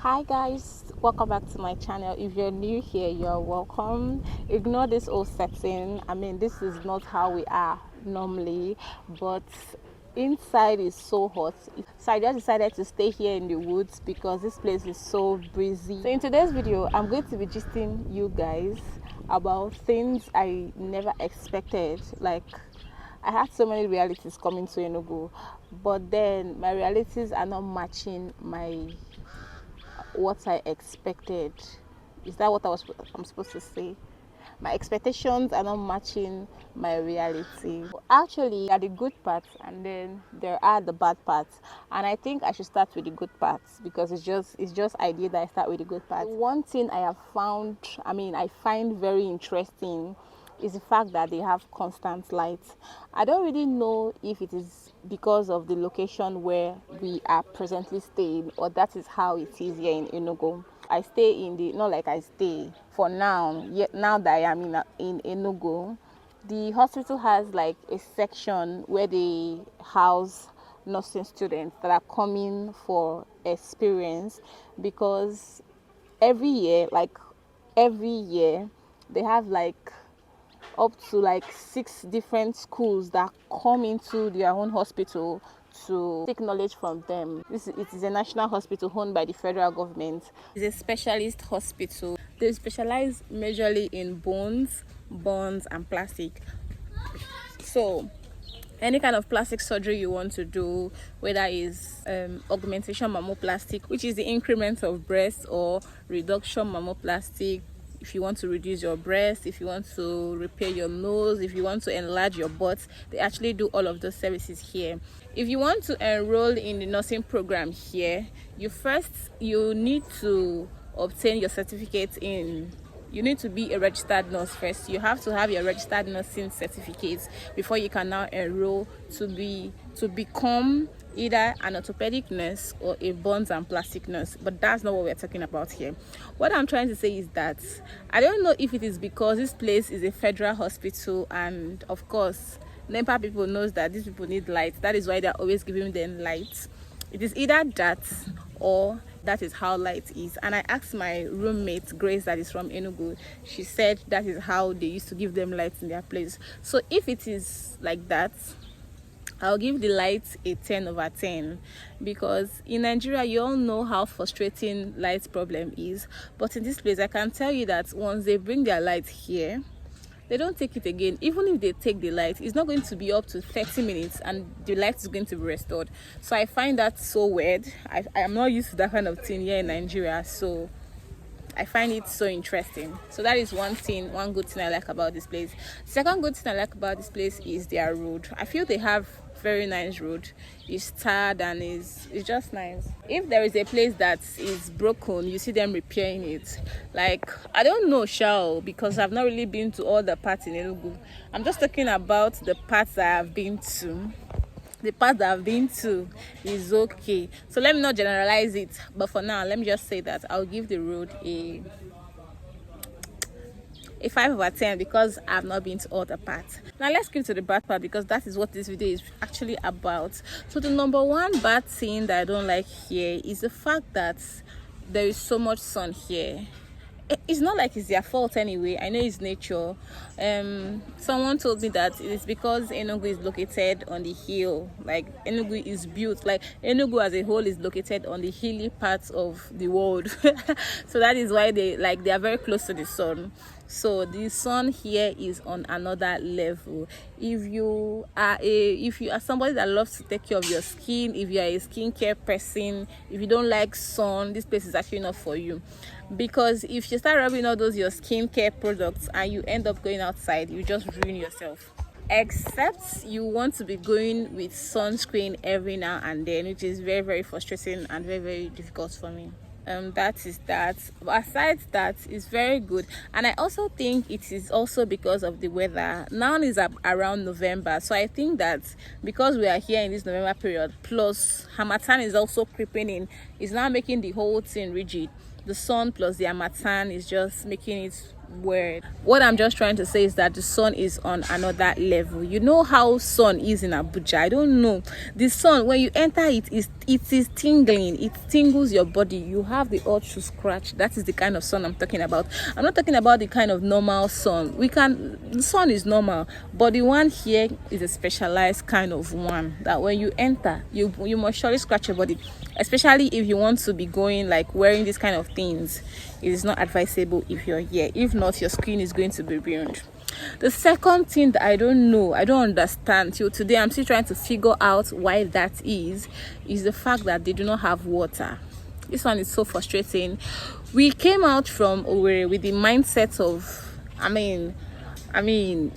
Hi guys, welcome back to my channel. If you're new here, you're welcome. Ignore this old setting. I mean, this is not how we are normally, but inside is so hot, so I just decided to stay here in the woods because this place is so breezy. So in today's video, I'm going to be gisting you guys about things I never expected. Like, I had so many realities coming to Enugu, but then my realities are not matching what I expected. Is that what I'm supposed to say? My expectations are not matching my reality. Actually, there are the good parts and then there are the bad parts. And I think I should start with the good parts because it's just idea that I start with the good parts. One thing I find very interesting is the fact that they have constant light. I don't really know if it is because of the location where we are presently staying, or that is how it is here in Enugu. I stay in the, not like I stay for now, yet now that I am in Enugu, the hospital has like a section where they house nursing students that are coming for experience, because every year they have like up to like 6 different schools that come into their own hospital to take knowledge from them. It is a national hospital owned by the federal government. It's a specialist hospital. They specialize majorly in bones, and plastic. So any kind of plastic surgery you want to do, whether it's augmentation mammoplastic, which is the increment of breast, or reduction mammoplastic, if you want to reduce your breast, if you want to repair your nose, if you want to enlarge your butt, they actually do all of those services here. If you want to enroll in the nursing program here, you need to obtain your certificate in. You need to be a registered nurse first. You have to have your registered nursing certificate before you can now enroll to become either an orthopedic nurse or a bones and plastic nurse. But that's not what we're talking about here. What I'm trying to say is that I don't know if it is because this place is a federal hospital, and of course NEPA people knows that these people need light. That is why they're always giving them light. It is either that or that is how light is. And I asked my roommate Grace, that is from Enugu. She said that is how they used to give them lights in their place. So if it is like that, I'll give the light a 10 over 10, because in Nigeria you all know how frustrating light problem is. But in this place, I can tell you that once they bring their light here, they don't take it again. Even if they take the light, it's not going to be up to 30 minutes and the light is going to be restored. So I find that so weird. I am not used to that kind of thing here in Nigeria, so I find it so interesting. So that is one good thing I like about this place. Second good thing I like about this place is their road. I feel they have very nice road. It's tarred and it's just nice. If there is a place that is broken, you see them repairing it. Like, I don't know shall, because I've not really been to all the parts in Enugu. I'm just talking about the parts that I've been to. The part that I've been to is okay. So let me not generalize it, but for now, let me just say that I'll give the road a 5 over 10 because I've not been to all the parts. Now let's get to the bad part, because that is what this video is actually about. So the number one bad thing that I don't like here is the fact that there is so much sun here. It's not like it's their fault anyway. I know it's nature. Someone told me that it's because Enugu is located on the hill. Like, Enugu is built, like Enugu as a whole is located on the hilly parts of the world. So that is why they are very close to the sun. So the sun here is on another level. If you are somebody that loves to take care of your skin, if you are a skincare person, if you don't like sun, this place is actually not for you. Because if you start rubbing all those your skincare products and you end up going outside, you just ruin yourself. Except you want to be going with sunscreen every now and then, which is very, very frustrating and very, very difficult for me. That is that. But aside that, it's very good. And I also think it is also because of the weather. Now is around November, so I think that because we are here in this November period, plus Hamatan is also creeping in, is now making the whole thing rigid. the sun plus the harmattan is just making it weird. What I'm just trying to say is that the sun is on another level. You know how sun is in Abuja? I don't know. The sun, when you enter it is tingling. It tingles your body. You have the urge to scratch. That is the kind of sun I'm talking about. I'm not talking about the kind of normal sun. The sun is normal, but the one here is a specialized kind of one that when you enter, you must surely scratch your body, especially if you want to be going like wearing these kind of things. It is not advisable if you're here. If not, your skin is going to be ruined. The second thing that I don't understand till today, I'm still trying to figure out why that is the fact that they do not have water. This one is so frustrating. We came out from Owerri with the mindset of,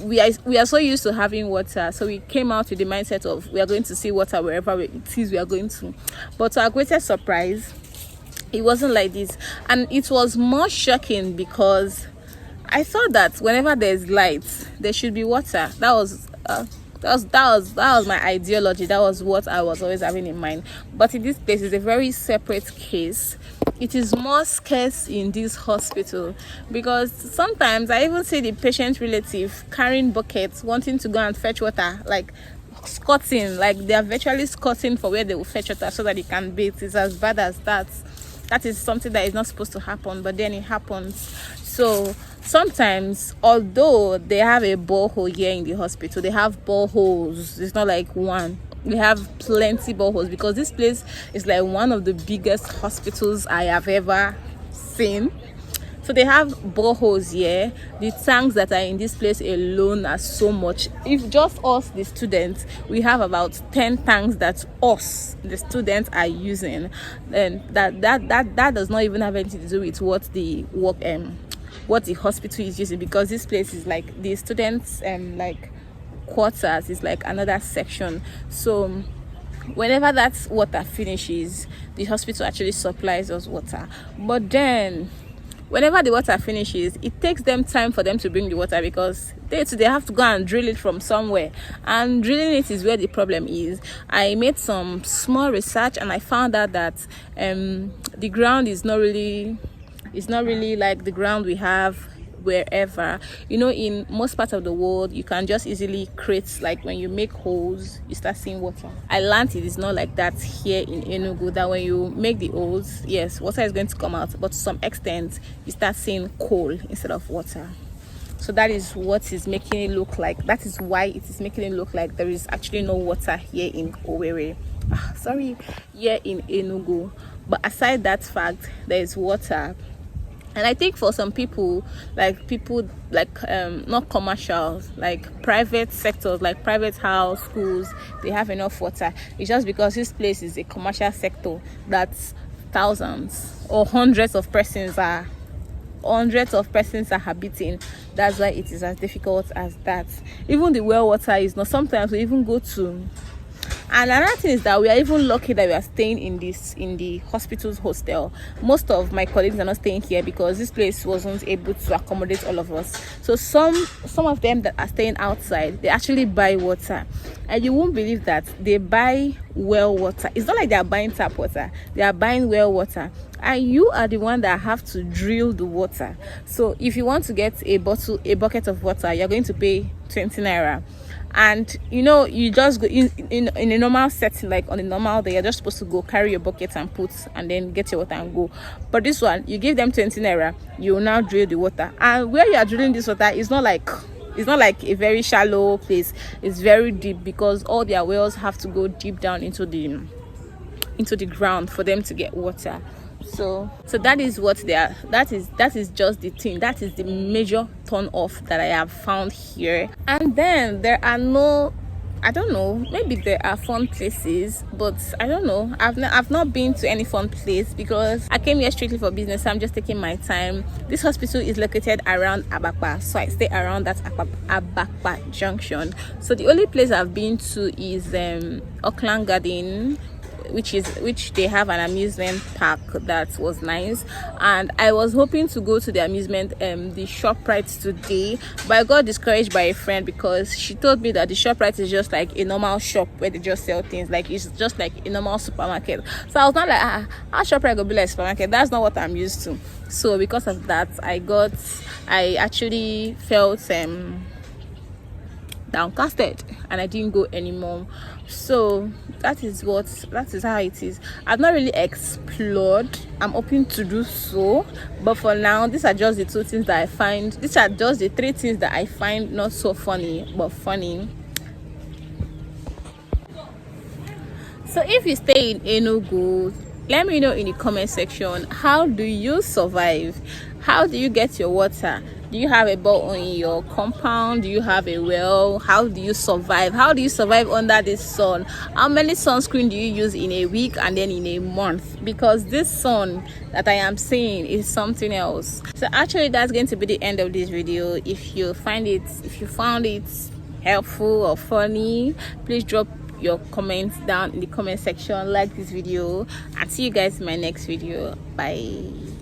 we are so used to having water, so we came out with the mindset of we are going to see water wherever it is we are going to. But to our greatest surprise, it wasn't like this, and it was more shocking because I thought that whenever there's light, there should be water. That was my ideology. That was what I was always having in mind. But in this place, it's a very separate case. It is more scarce in this hospital because sometimes I even see the patient relative carrying buckets, wanting to go and fetch water, like squatting, like they are virtually squatting for where they will fetch water so that they can bathe. It's as bad as that. That is something that is not supposed to happen, but then it happens. So sometimes, although they have a borehole here in the hospital, they have boreholes. It's not like one. We have plenty boreholes because this place is like one of the biggest hospitals I have ever seen. So they have boreholes here. The tanks that are in this place alone are so much. If just us, the students, we have about 10 tanks that us, the students, are using. Then that does not even have anything to do with what the hospital is using, because this place is like the students like quarters is like another section. So whenever that water finishes, the hospital actually supplies us water. But then whenever the water finishes, it takes them time for them to bring the water because they have to go and drill it from somewhere, and drilling it is where the problem is. I made some small research and I found out that the ground is not really like the ground we have wherever. In most parts of the world, you can just easily create, like when you make holes, you start seeing water. I learned it is not like that here in Enugu, that when you make the holes, yes, water is going to come out, but to some extent you start seeing coal instead of water. So that is what is making it look like, that is why it is making it look like there is actually no water here in Owerri. Here in Enugu. But aside that fact, there is water. And I think for some people like not commercial, like private sectors, like private house, schools, they have enough water. It's just because this place is a commercial sector that thousands or hundreds of persons are habiting. That's why it is as difficult as that. Even the well water is not. Sometimes we even go to. And another thing is that we are even lucky that we are staying in the hospital's hostel. Most of my colleagues are not staying here because this place wasn't able to accommodate all of us. So some of them that are staying outside, they actually buy water. And you won't believe that they buy well water. It's not like they are buying tap water. They are buying well water. And you are the one that have to drill the water. So if you want to get a bucket of water, you're going to pay 20 naira. And you just go in a normal setting, like on a normal day, you're just supposed to go carry your bucket and then get your water and go. But this one, you give them 20 naira, you will now drill the water. And where you are drilling this water is not like a very shallow place. It's very deep because all their wells have to go deep down into the ground for them to get water. So that is what they are. That is just the thing. That is the major turn off that I have found here. And then there are I don't know, maybe there are fun places, but I don't know. I've not been to any fun place because I came here strictly for business. So I'm just taking my time. This hospital is located around Abakpa, so I stay around that Abakpa junction. So the only place I've been to is Auckland Garden, which they have an amusement park that was nice, and I was hoping to go to the amusement the ShopRite today, but I got discouraged by a friend because she told me that the ShopRite is just like a normal shop where they just sell things, like it's just like a normal supermarket. So I was not like, how ShopRite gonna be like supermarket? That's not what I'm used to. So because of that, I actually felt downcasted, and I didn't go anymore. So that is how it is. I've not really explored. I'm hoping to do so, but for now, these are just the two things that I find. These are just the three things that I find not so funny but funny. So if you stay in Enugu, let me know in the comment section, how do you survive? How do you get your water? Do you have a bowl in your compound? Do you have a well? How do you survive? How do you survive under this sun? How many sunscreen do you use in a week and then in a month? Because this sun that I am seeing is something else. So actually, that's going to be the end of this video. If you found it helpful or funny, please drop your comments down in the comment section, like this video, and see you guys in my next video. Bye.